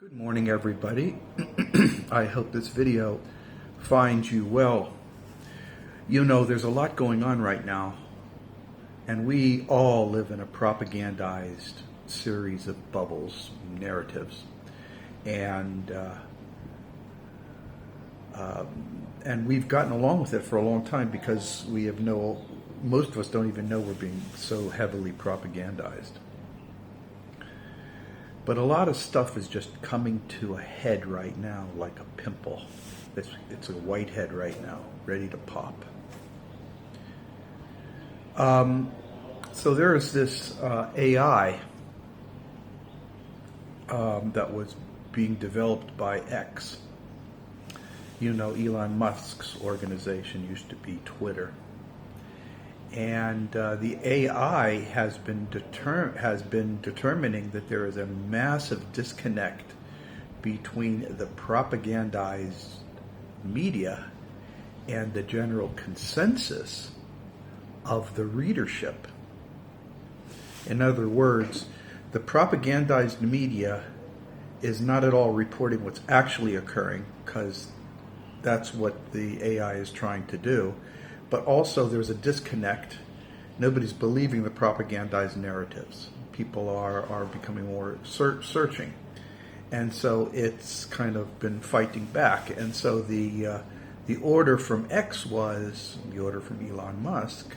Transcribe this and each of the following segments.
Good morning, everybody. I hope this video finds you well. You know, there's a lot going on right now, and we all live in a propagandized series of bubbles, narratives, and we've gotten along with it for a long time because most of us don't even know we're being so heavily propagandized. But a lot of stuff is just coming to a head right now, like a pimple. It's a white head right now, ready to pop. So there is this AI that was being developed by X. You know, Elon Musk's organization used to be Twitter. And the AI has been determining that there is a massive disconnect between the propagandized media and the general consensus of the readership. In other words, the propagandized media is not at all reporting what's actually occurring, because that's what the AI is trying to do. But also there's a disconnect. Nobody's believing the propagandized narratives. People are becoming more searching. And so it's kind of been fighting back. And so the order from X was, the order from Elon Musk,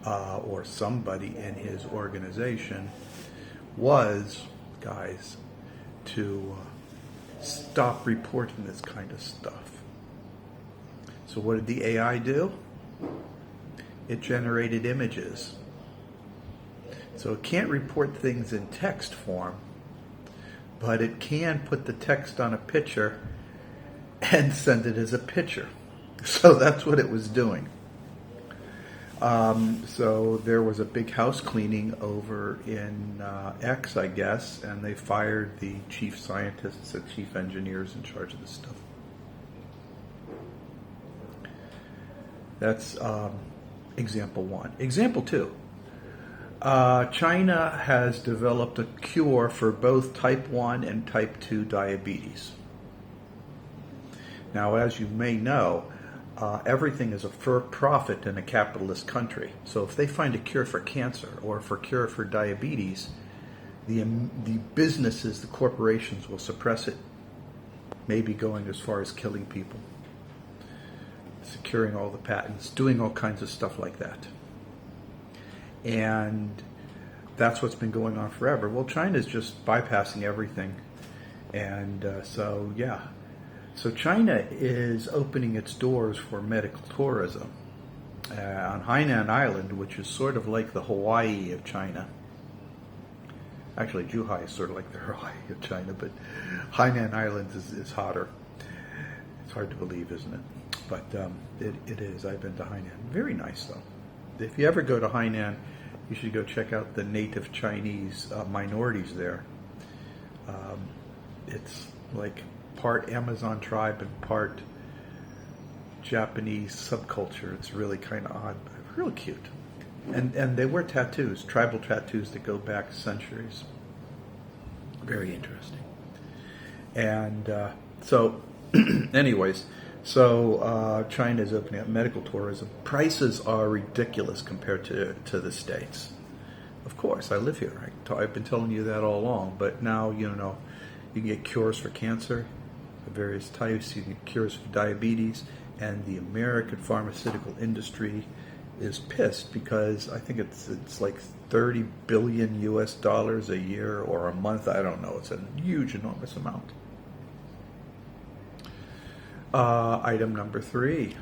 or somebody in his organization, was, guys, to stop reporting this kind of stuff. So what did the AI do? It generated images. So it can't report things in text form, but it can put the text on a picture and send it as a picture. So that's what it was doing. So there was a big house cleaning over in X, I guess, and they fired the chief scientists and chief engineers in charge of this stuff. That's example one. Example two. China has developed a cure for both type 1 and type 2 diabetes. Now, as you may know, everything is a for profit in a capitalist country. So if they find a cure for cancer or for cure for diabetes, the businesses, the corporations will suppress it, maybe going as far as killing people, securing all the patents, doing all kinds of stuff like that. And that's what's been going on forever. Well, China's just bypassing everything. And so China is opening its doors for medical tourism on Hainan Island, which is sort of like the Hawaii of China. Actually, Zhuhai is sort of like the Hawaii of China, but Hainan Island is hotter. It's hard to believe, isn't it? But it is. I've been to Hainan. Very nice, though. If you ever go to Hainan, you should go check out the native Chinese minorities there. It's like part Amazon tribe and part Japanese subculture. It's really kind of odd, but really cute. And they wear tattoos, tribal tattoos that go back centuries. Very interesting. And so, anyways... So China is opening up medical tourism. Prices are ridiculous compared to the States. Of course, I live here. I've been telling you that all along. But now, you can get cures for cancer of various types. You can get cures for diabetes. And the American pharmaceutical industry is pissed because I think it's like $30 billion US a year or a month. I don't know. It's a huge, enormous amount. Item number 3.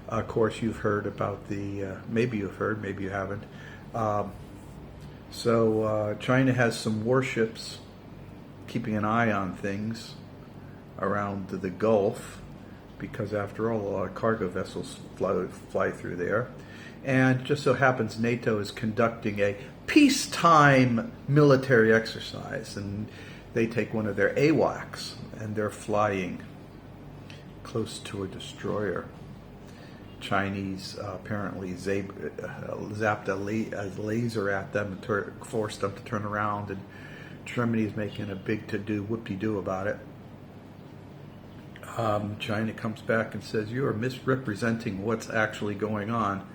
Of course, you've heard about maybe you've heard, maybe you haven't. So China has some warships keeping an eye on things around the Gulf, because after all, a lot of cargo vessels fly through there. And just so happens NATO is conducting a peacetime military exercise, and they take one of their AWACS, and they're flying close to a destroyer. Chinese apparently zapped a laser at them and forced them to turn around and Germany is making a big to-do, whoop-de-doo about it. China comes back and says, you are misrepresenting what's actually going on.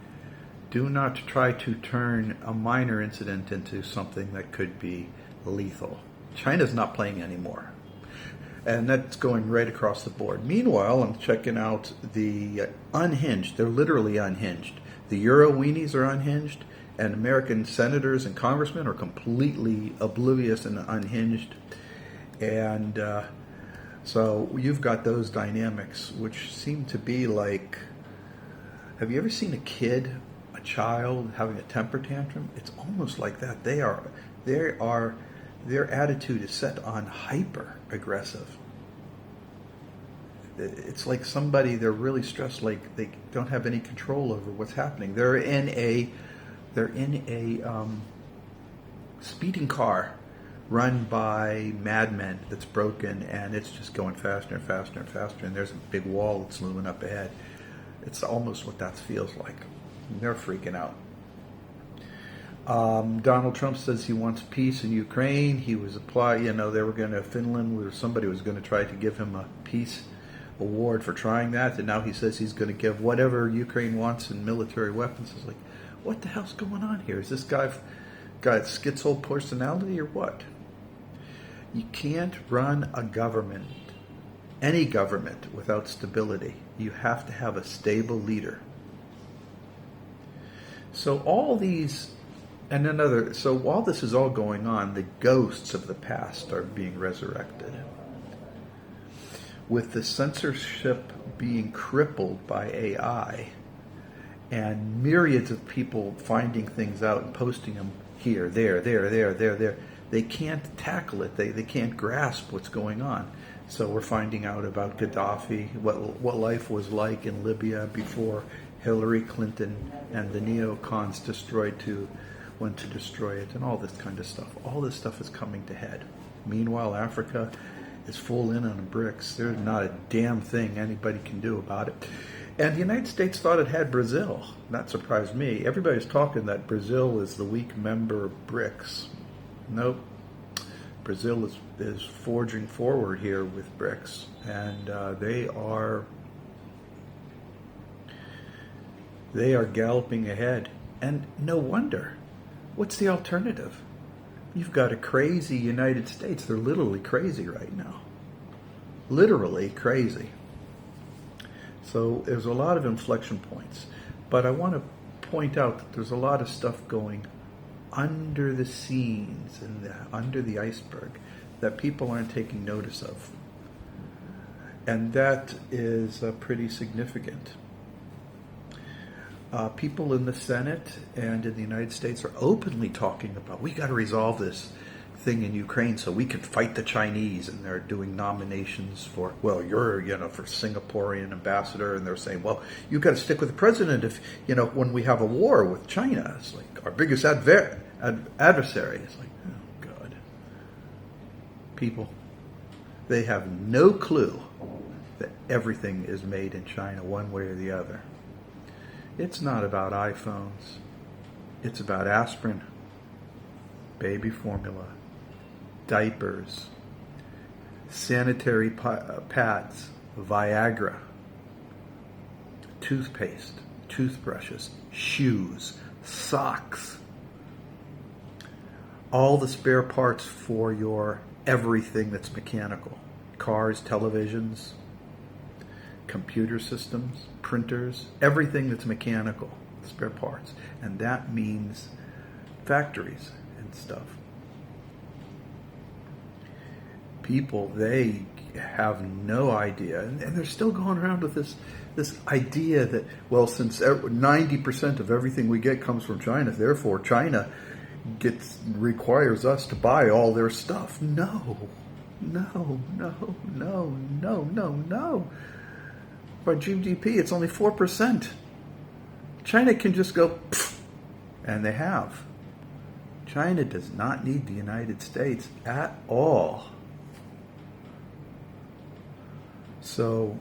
Do not try to turn a minor incident into something that could be lethal. China's not playing anymore. And that's going right across the board. Meanwhile, I'm checking out the unhinged. They're literally unhinged. The Euro weenies are unhinged, and American senators and congressmen are completely oblivious and unhinged. And so you've got those dynamics, which seem to be like, have you ever seen a child having a temper tantrum? It's almost like that. Their attitude is set on hyper aggressive. It's like they're really stressed, like they don't have any control over what's happening. They're in a speeding car run by madmen that's broken, and it's just going faster and faster and faster, and there's a big wall that's looming up ahead. It's almost what that feels like. And they're freaking out. Donald Trump says he wants peace in Ukraine. He was they were going to, somebody was going to try to give him a peace award for trying that, and now he says he's going to give whatever Ukraine wants in military weapons. It's like, what the hell's going on here? Is this guy got schizo personality or what? You can't run a government, any government, without stability. You have to have a stable leader. So while this is all going on, the ghosts of the past are being resurrected. With the censorship being crippled by AI and myriads of people finding things out and posting them here, there, they can't tackle it. They can't grasp what's going on. So we're finding out about Gaddafi, what life was like in Libya before Hillary Clinton and the neocons went to destroy it, and all this kind of stuff. All this stuff is coming to head. Meanwhile, Africa is full in on bricks. There's not a damn thing anybody can do about it. And the United States thought it had Brazil. That surprised me. Everybody's talking that Brazil is the weak member of BRICS. Nope. Brazil is forging forward here with BRICS, and they are galloping ahead. And no wonder. What's the alternative? You've got a crazy United States. They're literally crazy right now. Literally crazy. So there's a lot of inflection points. But I want to point out that there's a lot of stuff going under the scenes and under the iceberg that people aren't taking notice of. And that is pretty significant. People in the Senate and in the United States are openly talking about, we got to resolve this thing in Ukraine so we can fight the Chinese, and they're doing nominations for, well, you're, for Singaporean ambassador, and they're saying, well, you got to stick with the president if, when we have a war with China. It's like our biggest adversary. It's like, oh, God. People, they have no clue that everything is made in China one way or the other. It's not about iPhones. It's about aspirin, baby formula, diapers, sanitary pads, Viagra, toothpaste, toothbrushes, shoes, socks, all the spare parts for your everything that's mechanical. Cars, televisions, computer systems, printers, everything that's mechanical, spare parts. And that means factories and stuff. People, they have no idea, and they're still going around with this idea that, well, since 90% of everything we get comes from China, therefore China requires us to buy all their stuff. No. By GDP, it's only 4%. China can just go, pfft, and they have. China does not need the United States at all. So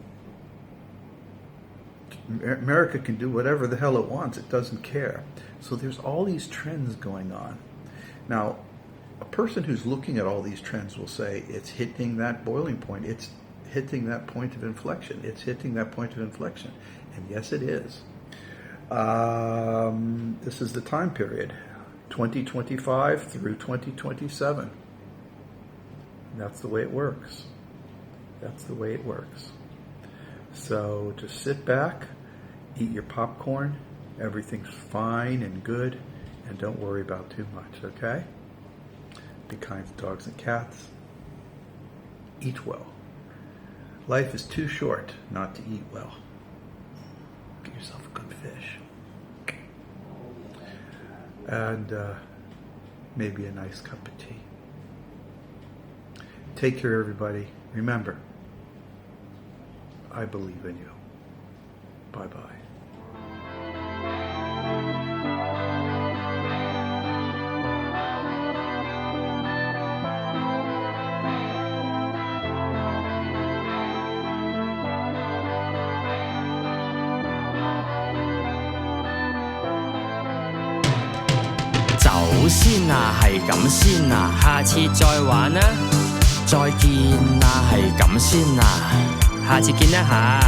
America can do whatever the hell it wants. It doesn't care. So there's all these trends going on. Now, a person who's looking at all these trends will say it's hitting that boiling point. It's hitting that point of inflection. It's hitting that point of inflection. And yes, it is. This is the time period, 2025 through 2027. That's the way it works. That's the way it works. So just sit back, eat your popcorn. Everything's fine and good, and don't worry about too much, okay? Be kind to dogs and cats. Eat well. Life is too short not to eat well. Get yourself a good fish. And maybe a nice cup of tea. Take care, everybody. Remember, I believe in you. Bye-bye.走先啊，係咁先啊，下次再玩啊，再見啊，係咁先啊，下次見一下。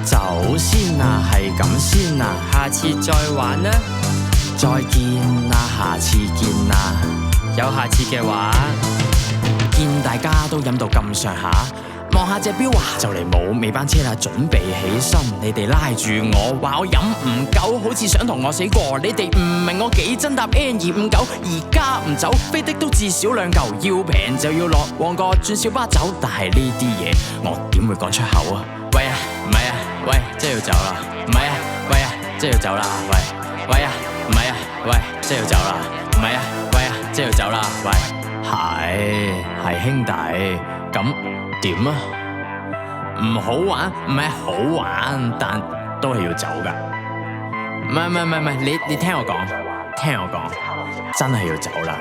走先啊，係咁先啊，下次再玩啊，再見啊，下次見啊，有下次嘅話，見大家都飲到咁上下。望下隻錶啊，就嚟冇尾班車啦，準備起身。你哋拉住我，話我飲唔夠，好似想同我死過。你哋唔明我幾真搭 N259，而家唔走，飛的都至少2嚿。要平就要落旺角轉小巴走，但係呢啲嘢我點會講出口啊？喂啊，唔係啊，喂，真係要走啦！唔係啊，喂啊，真係要走啦！喂，喂啊，唔係啊，喂，真係要走啦！唔係啊，喂啊，真係要走啦！喂，係兄弟，咁。點啊？唔好玩，唔係好玩，但都係要走㗎。唔係，你聽我講，真係要走啦。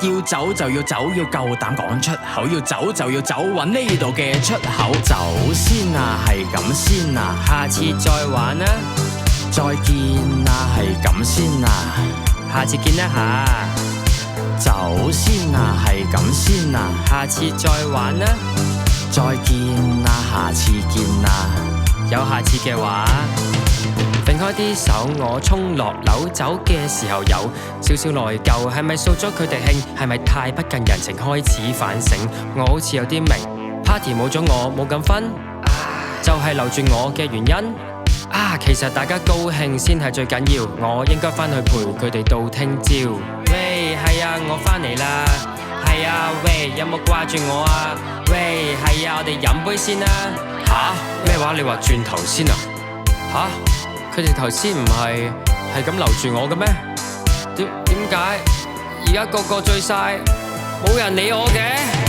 要走就要走，要夠膽講出口。要走就要走，搵呢度嘅出口。走先啊，係咁先啊，下次再玩啊，再見啊，係咁先啊，下次見一下。走先啊，係咁先啊，下次再玩啊。再見啊，下次見啊，有下次嘅話，揈開啲手，我衝落樓走嘅時候有少少內疚，係咪掃咗佢哋興？係咪太不近人情？開始反省，我好似有啲明 ，party 冇咗我冇咁分，就係留住我嘅原因。其實大家高興先係最緊要，我應該返去陪佢哋到聽朝。喂，係啊，我返嚟啦。係啊，喂，有冇掛住我啊？喂，係啊，我哋飲杯先啦。咩話？你話轉頭先啊？佢哋頭先唔係咁留住我嘅咩？點解而家個個醉晒，冇人理我嘅？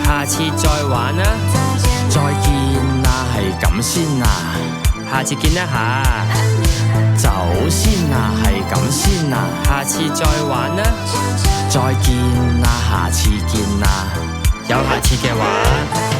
下次再玩啊，再見啊，係咁先啊，下次見一下。走先啊，係咁先啊，下次再玩啊，再見啊，下次見啊，有下次嘅話。